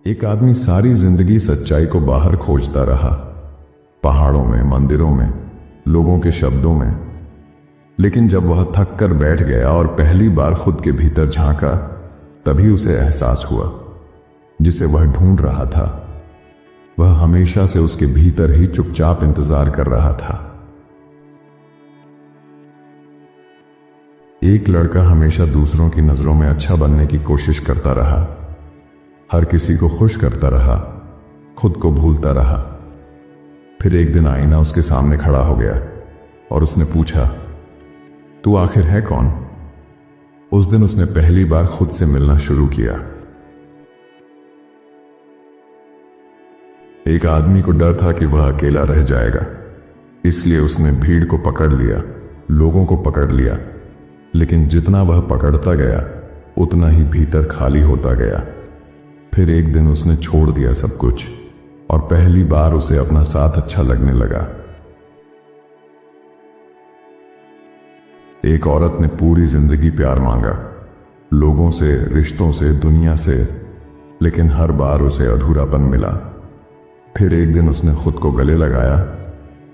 एक आदमी सारी जिंदगी सच्चाई को बाहर खोजता रहा, पहाड़ों में, मंदिरों में, लोगों के शब्दों में। लेकिन जब वह थक कर बैठ गया और पहली बार खुद के भीतर झांका, तभी उसे एहसास हुआ जिसे वह ढूंढ रहा था वह हमेशा से उसके भीतर ही चुपचाप इंतजार कर रहा था। एक लड़का हमेशा दूसरों की नजरों में अच्छा बनने की कोशिश करता रहा, हर किसी को खुश करता रहा, खुद को भूलता रहा। फिर एक दिन आईना उसके सामने खड़ा हो गया और उसने पूछा, तू आखिर है कौन? उस दिन उसने पहली बार खुद से मिलना शुरू किया। एक आदमी को डर था कि वह अकेला रह जाएगा, इसलिए उसने भीड़ को पकड़ लिया, लोगों को पकड़ लिया। लेकिन जितना वह पकड़ता गया, उतना ही भीतर खाली होता गया। फिर एक दिन उसने छोड़ दिया सब कुछ और पहली बार उसे अपना साथ अच्छा लगने लगा। एक औरत ने पूरी जिंदगी प्यार मांगा, लोगों से, रिश्तों से, दुनिया से, लेकिन हर बार उसे अधूरापन मिला। फिर एक दिन उसने खुद को गले लगाया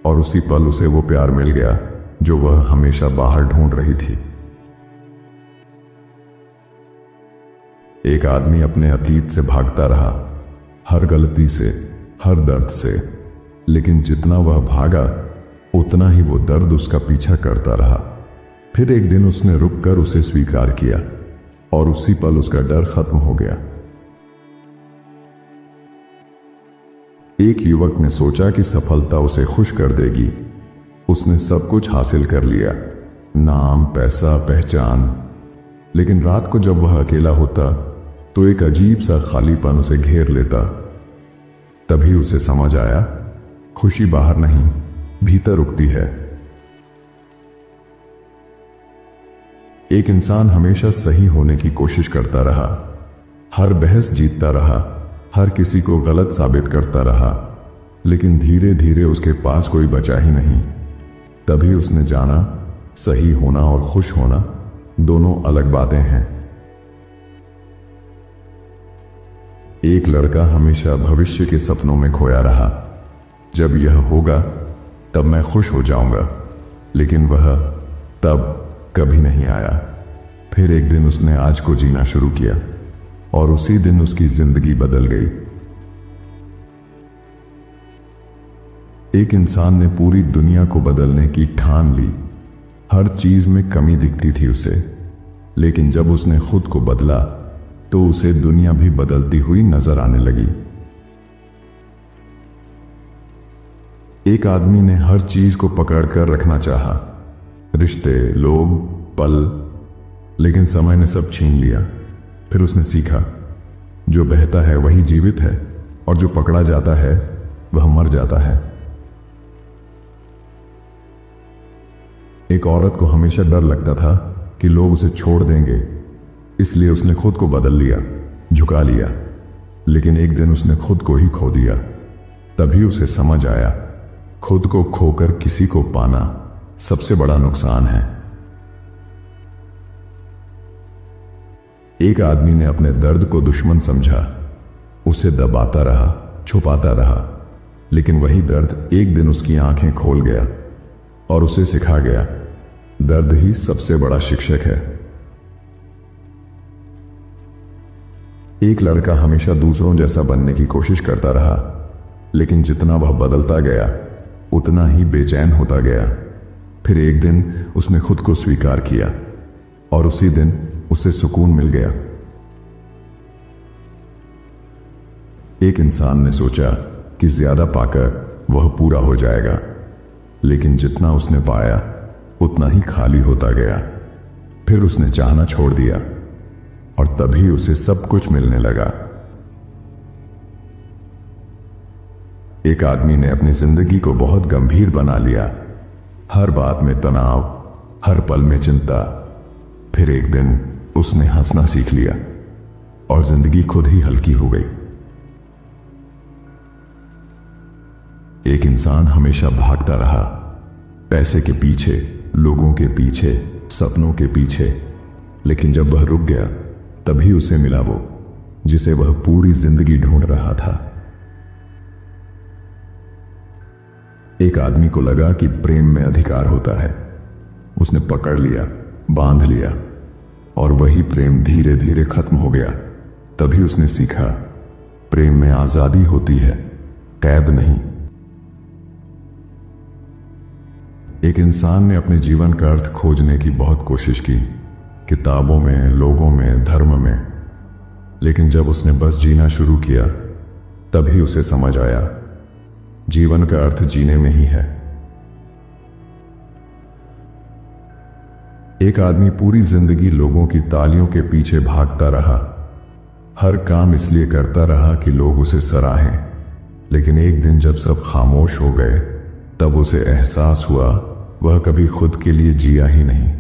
और उसी पल उसे वो प्यार मिल गया जो वह हमेशा बाहर ढूंढ रही थी। एक आदमी अपने अतीत से भागता रहा, हर गलती से, हर दर्द से। लेकिन जितना वह भागा, उतना ही वो दर्द उसका पीछा करता रहा। फिर एक दिन उसने रुककर उसे स्वीकार किया और उसी पल उसका डर खत्म हो गया। एक युवक ने सोचा कि सफलता उसे खुश कर देगी। उसने सब कुछ हासिल कर लिया, नाम, पैसा, पहचान। लेकिन रात को जब वह अकेला होता तो एक अजीब सा खालीपन उसे घेर लेता। तभी उसे समझ आया, खुशी बाहर नहीं, भीतर उगती है। एक इंसान हमेशा सही होने की कोशिश करता रहा, हर बहस जीतता रहा, हर किसी को गलत साबित करता रहा। लेकिन धीरे धीरे उसके पास कोई बचा ही नहीं। तभी उसने जाना, सही होना और खुश होना दोनों अलग बातें हैं। एक लड़का हमेशा भविष्य के सपनों में खोया रहा, जब यह होगा तब मैं खुश हो जाऊंगा। लेकिन वह तब कभी नहीं आया। फिर एक दिन उसने आज को जीना शुरू किया और उसी दिन उसकी जिंदगी बदल गई। एक इंसान ने पूरी दुनिया को बदलने की ठान ली। हर चीज में कमी दिखती थी उसे, लेकिन जब उसने खुद को बदला तो उसे दुनिया भी बदलती हुई नजर आने लगी। एक आदमी ने हर चीज को पकड़कर रखना चाहा, रिश्ते, लोग, पल। लेकिन समय ने सब छीन लिया। फिर उसने सीखा, जो बहता है वही जीवित है और जो पकड़ा जाता है वह मर जाता है। एक औरत को हमेशा डर लगता था कि लोग उसे छोड़ देंगे, इसलिए उसने खुद को बदल लिया, झुका लिया। लेकिन एक दिन उसने खुद को ही खो दिया। तभी उसे समझ आया, खुद को खोकर किसी को पाना सबसे बड़ा नुकसान है। एक आदमी ने अपने दर्द को दुश्मन समझा, उसे दबाता रहा, छुपाता रहा। लेकिन वही दर्द एक दिन उसकी आंखें खोल गया और उसे सिखा गया, दर्द ही सबसे बड़ा शिक्षक है। एक लड़का हमेशा दूसरों जैसा बनने की कोशिश करता रहा, लेकिन जितना वह बदलता गया, उतना ही बेचैन होता गया। फिर एक दिन उसने खुद को स्वीकार किया और उसी दिन उसे सुकून मिल गया। एक इंसान ने सोचा कि ज्यादा पाकर वह पूरा हो जाएगा, लेकिन जितना उसने पाया उतना ही खाली होता गया। फिर उसने चाहना छोड़ दिया और तभी उसे सब कुछ मिलने लगा। एक आदमी ने अपनी जिंदगी को बहुत गंभीर बना लिया, हर बात में तनाव, हर पल में चिंता। फिर एक दिन उसने हंसना सीख लिया और जिंदगी खुद ही हल्की हो गई। एक इंसान हमेशा भागता रहा, पैसे के पीछे, लोगों के पीछे, सपनों के पीछे। लेकिन जब वह रुक गया, तभी उसे मिला वो जिसे वह पूरी जिंदगी ढूंढ रहा था। एक आदमी को लगा कि प्रेम में अधिकार होता है। उसने पकड़ लिया, बांध लिया, और वही प्रेम धीरे धीरे खत्म हो गया। तभी उसने सीखा, प्रेम में आजादी होती है, कैद नहीं। एक इंसान ने अपने जीवन का अर्थ खोजने की बहुत कोशिश की, किताबों में, लोगों में, धर्म में। लेकिन जब उसने बस जीना शुरू किया, तभी उसे समझ आया, जीवन का अर्थ जीने में ही है। एक आदमी पूरी जिंदगी लोगों की तालियों के पीछे भागता रहा। हर काम इसलिए करता रहा कि लोग उसे सराहें। लेकिन एक दिन जब सब खामोश हो गए, तब उसे एहसास हुआ वह कभी खुद के लिए जिया ही नहीं।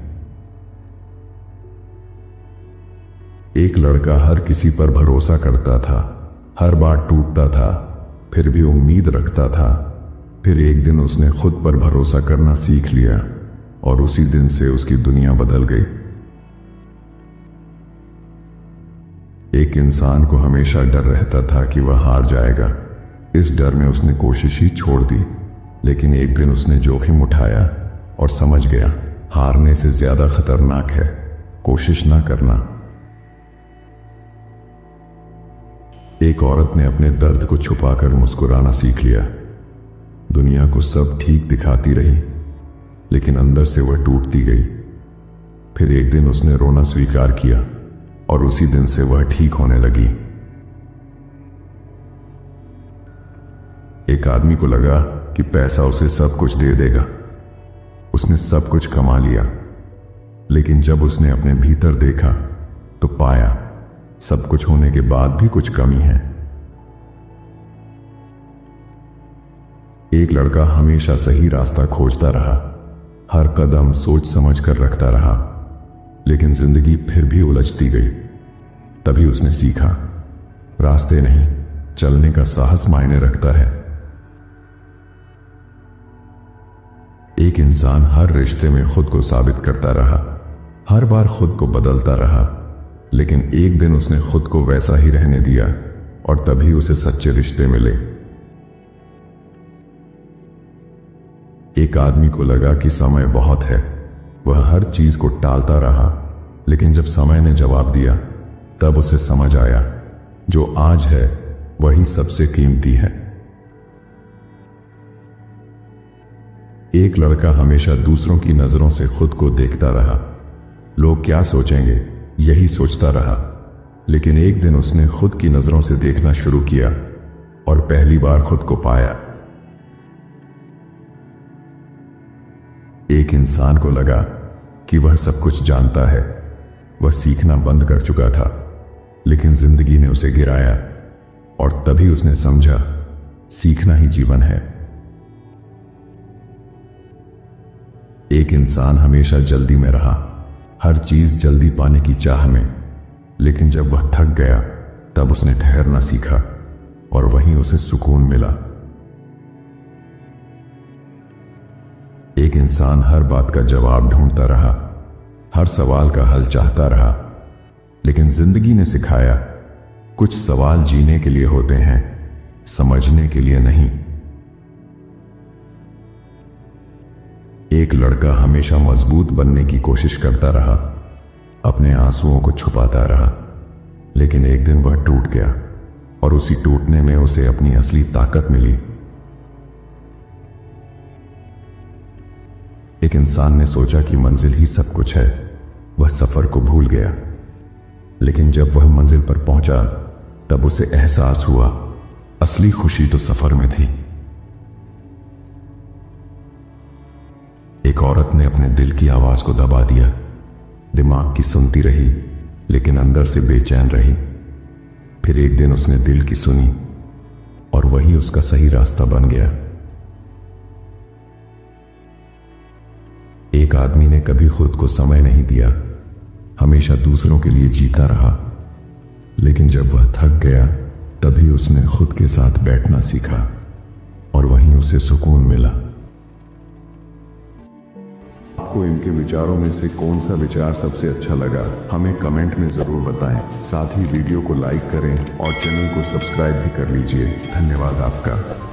एक लड़का हर किसी पर भरोसा करता था, हर बार टूटता था, फिर भी उम्मीद रखता था। फिर एक दिन उसने खुद पर भरोसा करना सीख लिया, और उसी दिन से उसकी दुनिया बदल गई। एक इंसान को हमेशा डर रहता था कि वह हार जाएगा। इस डर में उसने कोशिश ही छोड़ दी। लेकिन एक दिन उसने जोखिम उठाया और समझ गया, हारने से ज्यादा खतरनाक है कोशिश ना करना। एक औरत ने अपने दर्द को छुपाकर मुस्कुराना सीख लिया। दुनिया को सब ठीक दिखाती रही, लेकिन अंदर से वह टूटती गई। फिर एक दिन उसने रोना स्वीकार किया, और उसी दिन से वह ठीक होने लगी। एक आदमी को लगा कि पैसा उसे सब कुछ दे देगा। उसने सब कुछ कमा लिया, लेकिन जब उसने अपने भीतर देखा तो पाया, सब कुछ होने के बाद भी कुछ कमी है। एक लड़का हमेशा सही रास्ता खोजता रहा, हर कदम सोच समझ कर रखता रहा, लेकिन जिंदगी फिर भी उलझती गई। तभी उसने सीखा, रास्ते नहीं, चलने का साहस मायने रखता है। एक इंसान हर रिश्ते में खुद को साबित करता रहा, हर बार खुद को बदलता रहा, लेकिन एक दिन उसने खुद को वैसा ही रहने दिया, और तभी उसे सच्चे रिश्ते मिले। एक आदमी को लगा कि समय बहुत है। वह हर चीज को टालता रहा, लेकिन जब समय ने जवाब दिया, तब उसे समझ आया, जो आज है वही सबसे कीमती है। एक लड़का हमेशा दूसरों की नजरों से खुद को देखता रहा। लोग क्या सोचेंगे, यही सोचता रहा। लेकिन एक दिन उसने खुद की नजरों से देखना शुरू किया, और पहली बार खुद को पाया। एक इंसान को लगा कि वह सब कुछ जानता है। वह सीखना बंद कर चुका था, लेकिन जिंदगी ने उसे गिराया, और तभी उसने समझा, सीखना ही जीवन है। एक इंसान हमेशा जल्दी में रहा, हर चीज जल्दी पाने की चाह में। लेकिन जब वह थक गया, तब उसने ठहरना सीखा, और वहीं उसे सुकून मिला। एक इंसान हर बात का जवाब ढूंढता रहा, हर सवाल का हल चाहता रहा, लेकिन जिंदगी ने सिखाया, कुछ सवाल जीने के लिए होते हैं, समझने के लिए नहीं। एक लड़का हमेशा मजबूत बनने की कोशिश करता रहा, अपने आंसुओं को छुपाता रहा, लेकिन एक दिन वह टूट गया, और उसी टूटने में उसे अपनी असली ताकत मिली। एक इंसान ने सोचा कि मंजिल ही सब कुछ है। वह सफर को भूल गया, लेकिन जब वह मंजिल पर पहुंचा, तब उसे एहसास हुआ, असली खुशी तो सफर में थी। एक औरत ने अपने दिल की आवाज को दबा दिया। दिमाग की सुनती रही, लेकिन अंदर से बेचैन रही। फिर एक दिन उसने दिल की सुनी, और वही उसका सही रास्ता बन गया। एक आदमी ने कभी खुद को समय नहीं दिया, हमेशा दूसरों के लिए जीता रहा, लेकिन जब वह थक गया, तभी उसने खुद के साथ बैठना सीखा, और वहीं उसे सुकून मिला। आपको इनके विचारों में से कौन सा विचार सबसे अच्छा लगा हमें कमेंट में ज़रूर बताएं। साथ ही वीडियो को लाइक करें और चैनल को सब्सक्राइब भी कर लीजिए। धन्यवाद आपका।